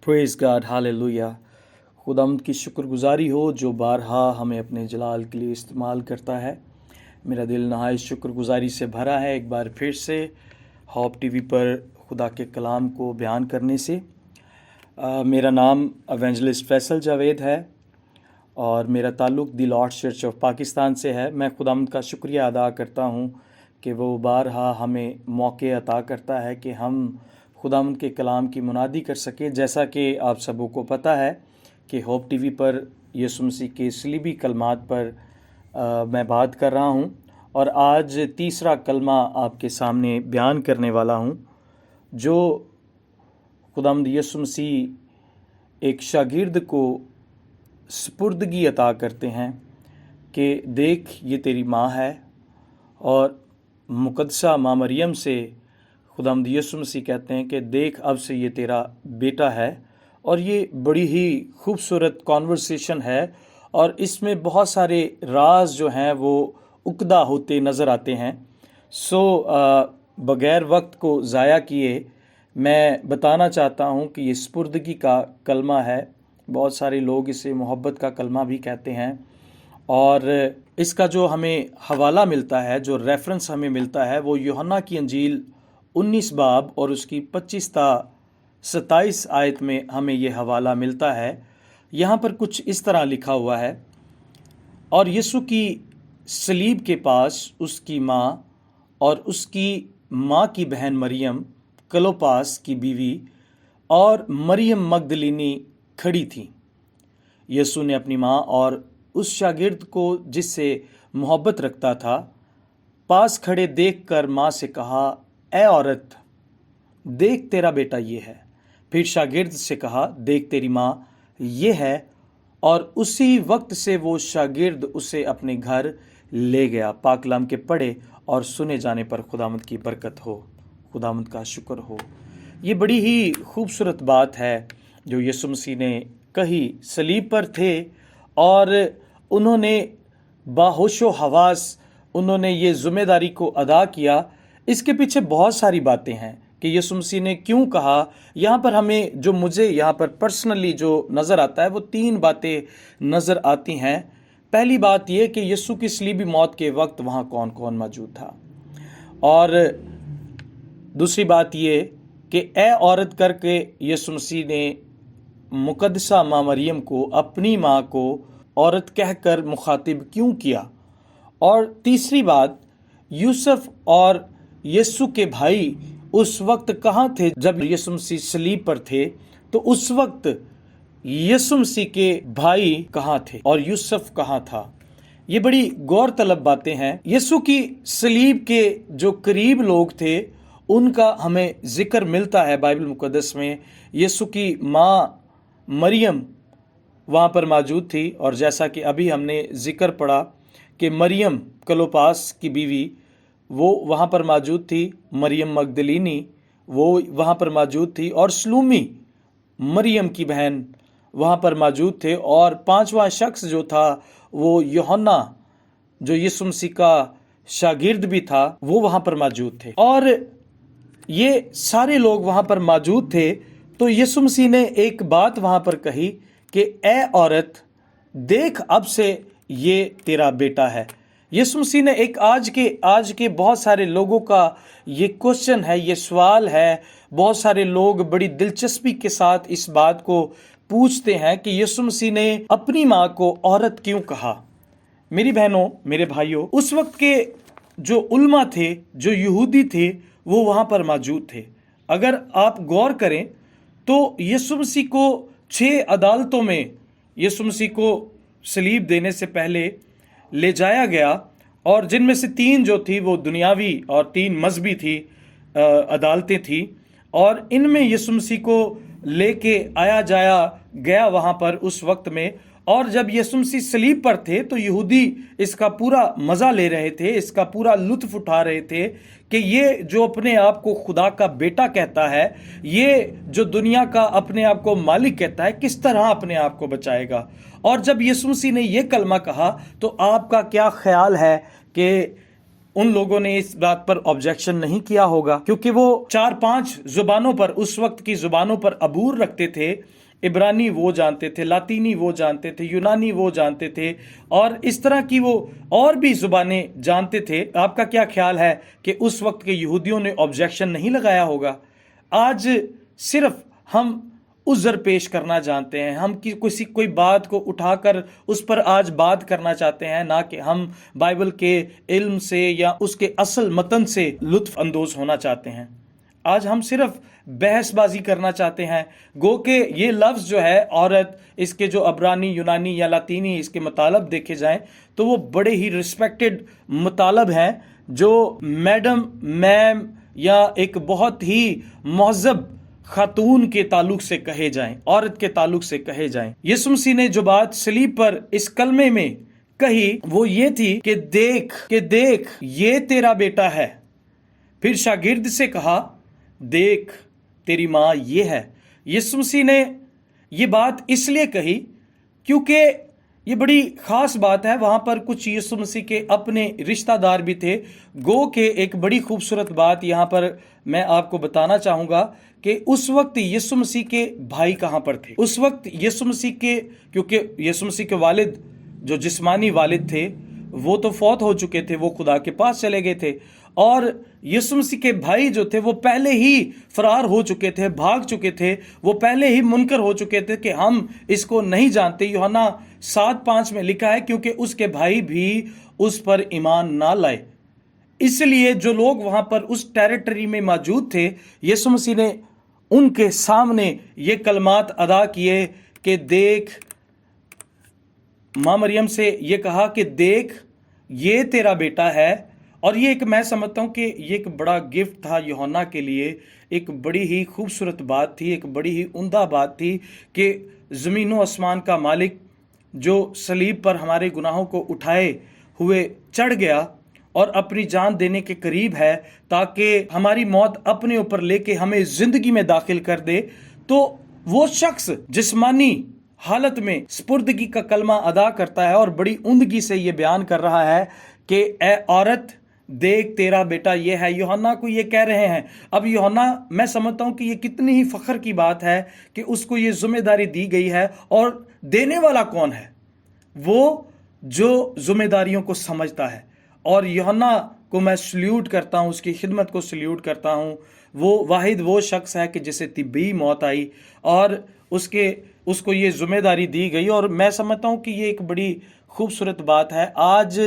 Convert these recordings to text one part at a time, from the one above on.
Praise God, hallelujah. खुदावंद की शुक्रगुजारी हो जो बारहा हमें अपने जलाल के लिए इस्तेमाल करता है। मेरा दिल नहायत शुक्रगुजारी से भरा है एक बार फिर से होप टीवी पर खुदा के कलाम को बयान करने से। मेरा नाम एवेंजलिस्ट फैसल जावेद है और मेरा ताल्लुक़ दी लॉर्ड्स चर्च ऑफ पाकिस्तान से है। मैं खुदावंद का शुक्रिया अदा करता हूँ कि वो बारहा हमें मौके अता करता है कि हम खुदावंद के कलाम की मुनादी कर सके। जैसा कि आप सबों को पता है कि होप टीवी पर यीशु मसीह के सलीबी कलमात पर मैं बात कर रहा हूँ और आज तीसरा कलमा आपके सामने बयान करने वाला हूँ जो खुदावंद यीशु मसीह एक शागिर्द को सुपुर्दगी अता करते हैं कि देख ये तेरी माँ है। और मुकद्दसा माँ मरियम से खुदावंद यीशु मसीह कहते हैं कि देख अब से ये तेरा बेटा है। और ये बड़ी ही खूबसूरत कॉन्वर्सेशन है और इसमें बहुत सारे राज जो हैं वो उकदा होते नज़र आते हैं। बग़ैर वक्त को ज़ाया किए मैं बताना चाहता हूँ कि ये सुपुर्दगी का कलमा है। बहुत सारे लोग इसे मोहब्बत का कलमा भी कहते हैं और इसका जो हमें हवाला मिलता है, जो रेफरेंस हमें मिलता है, वो यूहन्ना की अंजील 19 बाब और उसकी 25 ता 27 आयत में हमें ये हवाला मिलता है। यहाँ पर कुछ इस तरह लिखा हुआ है, और यीशु की सलीब के पास उसकी माँ और उसकी माँ की बहन मरियम, क्लोपास की बीवी, और मरियम मगदलीनी खड़ी थी। यीशु ने अपनी माँ और उस शागिर्द को जिससे मोहब्बत रखता था पास खड़े देखकर माँ से कहा, ए औरत, देख तेरा बेटा ये है। फिर शागिर्द से कहा, देख तेरी माँ ये है। और उसी वक्त से वो शागिर्द उसे अपने घर ले गया। पाक कलाम के पढ़े और सुने जाने पर खुदावंद की बरकत हो, खुदावंद का शुक्र हो। ये बड़ी ही खूबसूरत बात है जो यीशु मसीह ने कही। सलीब पर थे और उन्होंने बाहोशो हवास उन्होंने ये ज़िम्मेदारी को अदा किया। इसके पीछे बहुत सारी बातें हैं कि यीशु मसीह ने क्यों कहा। यहाँ पर हमें जो मुझे यहाँ पर पर्सनली जो नज़र आता है वो 3 बातें नज़र आती हैं। पहली बात ये कि यीशु की सलीबी मौत के वक्त वहाँ कौन कौन मौजूद था, और दूसरी बात ये कि ए औरत करके यीशु मसीह ने मुकद्दसा माँ मरियम को, अपनी माँ को औरत कहकर मुखातिब क्यों किया। और तीसरी बात, यूसुफ और यीशु के भाई उस वक्त कहाँ थे जब यीशु मसीह सलीब पर थे, तो उस वक्त यीशु मसीह के भाई कहाँ थे और यूसुफ कहाँ था। ये बड़ी गौर तलब बातें हैं। यीशु की सलीब के जो करीब लोग थे उनका हमें जिक्र मिलता है बाइबल मुकद्दस में। यीशु की माँ मरियम वहाँ पर मौजूद थी, और जैसा कि अभी हमने जिक्र पढ़ा कि मरियम क्लोपास की बीवी वो वहाँ पर मौजूद थी, मरियम मगदलीनी वो वहाँ पर मौजूद थी, और सलूमी मरियम की बहन वहाँ पर मौजूद थे, और 5वां शख्स जो था वो यूहन्ना जो यीशु मसीह का शागिर्द भी था वो वहाँ पर मौजूद थे। और ये सारे लोग वहाँ पर मौजूद थे। तो यीशु मसीह ने एक बात वहाँ पर कही कि ए औरत, देख अब से ये तेरा बेटा है। यीशु मसीह ने एक आज के बहुत सारे लोगों का ये क्वेश्चन है, ये सवाल है। बहुत सारे लोग बड़ी दिलचस्पी के साथ इस बात को पूछते हैं कि यीशु मसीह ने अपनी माँ को औरत क्यों कहा। मेरी बहनों, मेरे भाइयों, उस वक्त के जो उल्मा थे, जो यहूदी थे, वो वहाँ पर मौजूद थे। अगर आप गौर करें तो यीशु मसीह को 6 अदालतों में यीशु मसीह को सलीब देने से पहले ले जाया गया, और जिनमें से 3 जो थी वो दुनियावी और 3 मजहबी थी अदालतें थी। और इनमें यीशु मसीह को लेके आया जाया गया वहाँ पर उस वक्त में। और जब यीशु मसीह सलीब पर थे तो यहूदी इसका पूरा मज़ा ले रहे थे, इसका पूरा लुत्फ उठा रहे थे कि ये जो अपने आप को खुदा का बेटा कहता है, ये जो दुनिया का अपने आप को मालिक कहता है, किस तरह अपने आप को बचाएगा। और जब यीशु मसीह ने ये कलमा कहा तो आपका क्या ख्याल है कि ان لوگوں نے اس بات پر آبجیکشن نہیں کیا ہوگا، کیونکہ وہ 4-5 زبانوں پر، اس وقت کی زبانوں پر عبور رکھتے تھے۔ عبرانی وہ جانتے تھے، لاطینی وہ جانتے تھے، یونانی وہ جانتے تھے، اور اس طرح کی وہ اور بھی زبانیں جانتے تھے۔ آپ کا کیا خیال ہے کہ اس وقت کے یہودیوں نے آبجیکشن نہیں لگایا ہوگا؟ آج صرف ہم عذر پیش کرنا جانتے ہیں، ہم کوئی بات کو اٹھا کر اس پر آج بات کرنا چاہتے ہیں، نہ کہ ہم بائبل کے علم سے یا اس کے اصل متن سے لطف اندوز ہونا چاہتے ہیں۔ آج ہم صرف بحث بازی کرنا چاہتے ہیں، گو کہ یہ لفظ جو ہے عورت، اس کے جو عبرانی، یونانی یا لاطینی اس کے مطالب دیکھے جائیں تو وہ بڑے ہی ریسپیکٹڈ مطالب ہیں، جو میڈم، میم یا ایک بہت ہی مہذب خاتون کے تعلق سے کہے جائیں، عورت کے تعلق سے کہے جائیں۔ یسوع مسیح نے جو بات صلیب پر اس کلمے میں کہی وہ یہ تھی کہ دیکھ یہ تیرا بیٹا ہے۔ پھر شاگرد سے کہا دیکھ تیری ماں یہ ہے۔ یسوع مسیح نے یہ بات اس لیے کہی کیونکہ یہ بڑی خاص بات ہے۔ وہاں پر کچھ یسوع مسیح کے اپنے رشتہ دار بھی تھے، گو کہ ایک بڑی خوبصورت بات یہاں پر میں آپ کو بتانا چاہوں گا کہ اس وقت یسوع مسیح کے بھائی کہاں پر تھے؟ اس وقت یسوع مسیح کے، کیونکہ یسوع مسیح کے والد جو جسمانی والد تھے وہ تو فوت ہو چکے تھے، وہ خدا کے پاس چلے گئے تھے، اور یسوع مسیح کے بھائی جو تھے وہ پہلے ہی فرار ہو چکے تھے، بھاگ چکے تھے، وہ پہلے ہی منکر ہو چکے تھے کہ ہم اس کو نہیں جانتے۔ یوحنا 7:5 میں لکھا ہے کیونکہ اس کے بھائی بھی اس پر ایمان نہ لائے۔ اس لیے جو لوگ وہاں پر اس ٹیریٹری میں موجود تھے، یسوع مسیح نے ان کے سامنے یہ کلمات ادا کیے کہ دیکھ، ماں مریم سے یہ کہا کہ دیکھ یہ تیرا بیٹا ہے۔ اور یہ ایک، میں سمجھتا ہوں کہ یہ ایک بڑا گفٹ تھا یوحنا کے لیے، ایک بڑی ہی خوبصورت بات تھی، ایک بڑی ہی عمدہ بات تھی کہ زمین و آسمان کا مالک جو صلیب پر ہمارے گناہوں کو اٹھائے ہوئے چڑھ گیا اور اپنی جان دینے کے قریب ہے تاکہ ہماری موت اپنے اوپر لے کے ہمیں زندگی میں داخل کر دے، تو وہ شخص جسمانی حالت میں سپردگی کا کلمہ ادا کرتا ہے اور بڑی عمدگی سے یہ بیان کر رہا ہے کہ اے عورت دیکھ تیرا بیٹا یہ ہے۔ یوحنا کو یہ کہہ رہے ہیں۔ اب یوحنا، میں سمجھتا ہوں کہ یہ کتنی ہی فخر کی بات ہے کہ اس کو یہ ذمہ داری دی گئی ہے، اور دینے والا کون ہے؟ وہ جو ذمہ داریوں کو سمجھتا ہے۔ اور یوحنا کو میں سلیوٹ کرتا ہوں، اس کی خدمت کو سلیوٹ کرتا ہوں۔ وہ واحد وہ شخص ہے کہ جسے طبی موت آئی اور اس کو یہ ذمہ داری دی گئی، اور میں سمجھتا ہوں کہ یہ ایک بڑی خوبصورت بات ہے۔ آج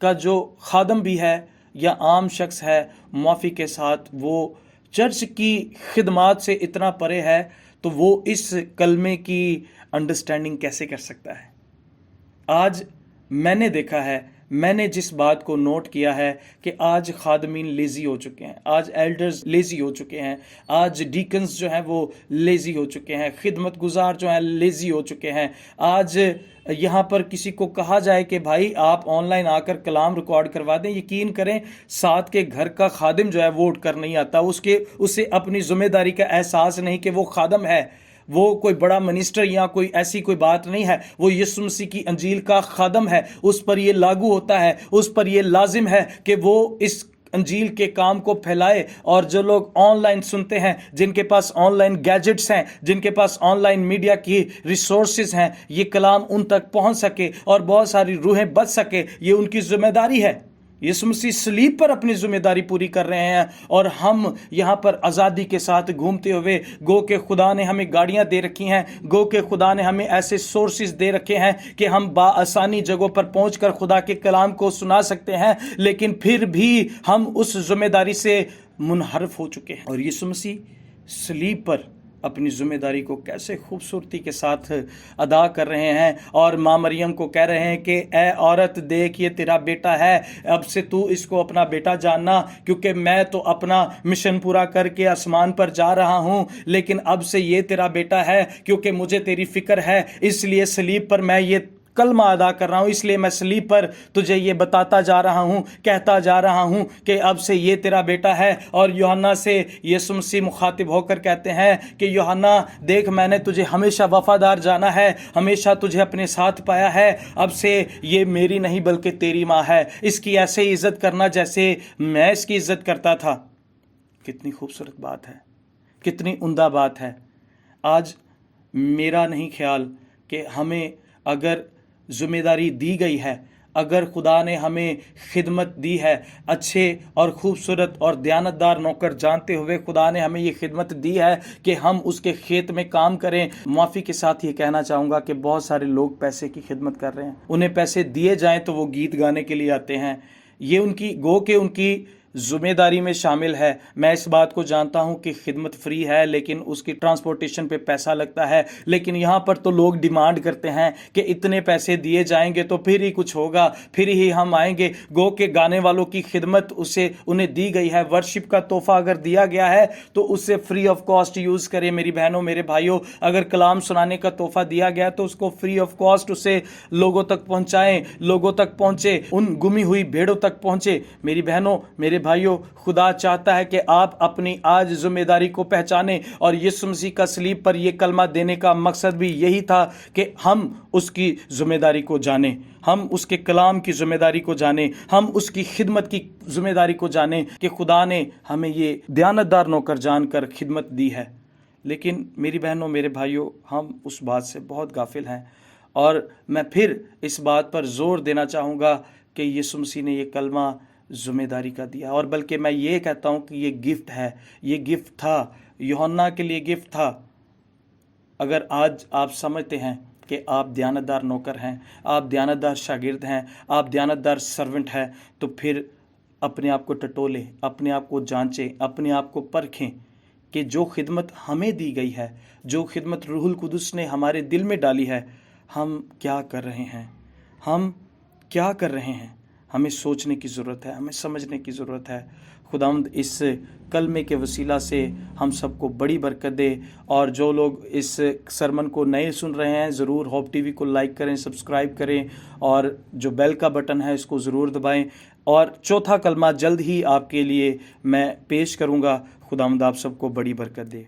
کا جو خادم بھی ہے یا عام شخص ہے، معافی کے ساتھ وہ چرچ کی خدمات سے اتنا پرے ہے، تو وہ اس کلمے کی انڈرسٹینڈنگ کیسے کر سکتا ہے؟ آج میں نے دیکھا ہے، میں نے جس بات کو نوٹ کیا ہے کہ آج خادمین لیزی ہو چکے ہیں، آج ایلڈرز لیزی ہو چکے ہیں، آج ڈیکنز جو ہیں وہ لیزی ہو چکے ہیں، خدمت گزار جو ہیں لیزی ہو چکے ہیں۔ آج یہاں پر کسی کو کہا جائے کہ بھائی آپ آن لائن آ کر کلام ریکارڈ کروا دیں، یقین کریں ساتھ کے گھر کا خادم جو ہے ووٹ کر نہیں آتا، اسے اپنی ذمہ داری کا احساس نہیں کہ وہ خادم ہے، وہ کوئی بڑا منسٹر یا کوئی ایسی کوئی بات نہیں ہے، وہ یسوع مسیح کی انجیل کا خادم ہے۔ اس پر یہ لاگو ہوتا ہے، اس پر یہ لازم ہے کہ وہ اس انجیل کے کام کو پھیلائے، اور جو لوگ آن لائن سنتے ہیں، جن کے پاس آن لائن گیجٹس ہیں، جن کے پاس آن لائن میڈیا کی ریسورسز ہیں، یہ کلام ان تک پہنچ سکے اور بہت ساری روحیں بچ سکے، یہ ان کی ذمہ داری ہے۔ یسوع مسیح صلیب پر اپنی ذمہ داری پوری کر رہے ہیں، اور ہم یہاں پر آزادی کے ساتھ گھومتے ہوئے، گو کہ خدا نے ہمیں گاڑیاں دے رکھی ہیں، گو کہ خدا نے ہمیں ایسے سورسز دے رکھے ہیں کہ ہم بآسانی جگہوں پر پہنچ کر خدا کے کلام کو سنا سکتے ہیں، لیکن پھر بھی ہم اس ذمہ داری سے منحرف ہو چکے ہیں۔ اور یسوع مسیح صلیب پر اپنی ذمہ داری کو کیسے خوبصورتی کے ساتھ ادا کر رہے ہیں، اور ماں مریم کو کہہ رہے ہیں کہ اے عورت دیکھ یہ تیرا بیٹا ہے، اب سے تو اس کو اپنا بیٹا جاننا، کیونکہ میں تو اپنا مشن پورا کر کے آسمان پر جا رہا ہوں، لیکن اب سے یہ تیرا بیٹا ہے کیونکہ مجھے تیری فکر ہے، اس لیے صلیب پر میں یہ कलमा अदा कर रहा हूँ, इसलिए मैं सलीब पर तुझे ये बताता जा रहा हूँ, कहता जा रहा हूँ कि अब से ये तेरा बेटा है। और यूहन्ना से यीशु मसीह मुखातिब होकर कहते हैं कि यूहन्ना देख, मैंने तुझे हमेशा वफादार जाना है, हमेशा तुझे अपने साथ पाया है, अब से ये मेरी नहीं बल्कि तेरी माँ है, इसकी ऐसे ही इज़्ज़त करना जैसे मैं इसकी इज़्ज़त करता था। कितनी खूबसूरत बात है, कितनी उम्दा बात है। आज मेरा नहीं ख्याल कि हमें अगर ज़िम्मेदारी दी गई है, अगर खुदा ने हमें खिदमत दी है, अच्छे और ख़ूबसूरत और दयानतदार नौकर जानते हुए खुदा ने हमें ये खिदमत दी है कि हम उसके खेत में काम करें। माफ़ी के साथ ये कहना चाहूँगा कि बहुत सारे लोग पैसे की खिदमत कर रहे हैं, उन्हें पैसे दिए जाएं तो वो गीत गाने के लिए आते हैं। ये उनकी गो के उनकी ज़िम्मेदारी में शामिल है। मैं इस बात को जानता हूँ कि खिदमत फ्री है, लेकिन उसकी ट्रांसपोर्टेशन पे पैसा लगता है। लेकिन यहाँ पर तो लोग डिमांड करते हैं कि इतने पैसे दिए जाएंगे तो फिर ही कुछ होगा, फिर ही हम आएंगे। गो के गाने वालों की खिदमत उसे उन्हें दी गई है, वर्शिप का तोहफा अगर दिया गया है तो उससे फ्री ऑफ कॉस्ट यूज़ करें। मेरी बहनों, मेरे भाइयों, अगर कलाम सुनाने का तोहफा दिया गया तो उसको फ्री ऑफ कॉस्ट उसे लोगों तक पहुँचाएँ, लोगों तक पहुँचे, उन गुमी हुई भेड़ों तक पहुँचे। मेरी बहनों, मेरे भाइयों, खुदा चाहता है कि आप अपनी आज जिम्मेदारी को पहचानें। और यीशु मसीह का सलीब पर यह कलमा देने का मकसद भी यही था कि हम उसकी जिम्मेदारी को जानें, हम उसके कलाम की जिम्मेदारी को जानें, हम उसकी खिदमत की जिम्मेदारी को जानें कि खुदा ने हमें ये दयानतदार नौकर जानकर खिदमत दी है। लेकिन मेरी बहनों, मेरे भाइयों, हम उस बात से बहुत गाफिल हैं। और मैं फिर इस बात पर जोर देना चाहूँगा कि यीशु मसीह ने ये कलमा ज़िम्मेदारी का दिया। और बल्कि मैं ये कहता हूँ कि ये गिफ्ट है, ये गिफ्ट था, यूहन्ना के लिए गिफ्ट था। अगर आज आप समझते हैं कि आप दयानतदार नौकर हैं, आप दयानतदार शागिर्द हैं, आप दयानतदार सर्वेंट हैं, तो फिर अपने आप को टटोलें, अपने आप को जांचें, अपने आप को परखें कि जो खिदमत हमें दी गई है, जो खिदमत रूहुल कुदुस ने हमारे दिल में डाली है, हम क्या कर रहे हैं, हम क्या कर रहे हैं। हमें सोचने की ज़रूरत है, हमें समझने की ज़रूरत है। खुदावंद इस कलमे के वसीला से हम सबको बड़ी बरकत दे। और जो लोग इस सरमन को नए सुन रहे हैं, ज़रूर होप टीवी को लाइक करें, सब्सक्राइब करें, और जो बेल का बटन है इसको ज़रूर दबाएं। और चौथा कलमा जल्द ही आपके लिए मैं पेश करूँगा। खुदावंद आप सबको बड़ी बरकत दे।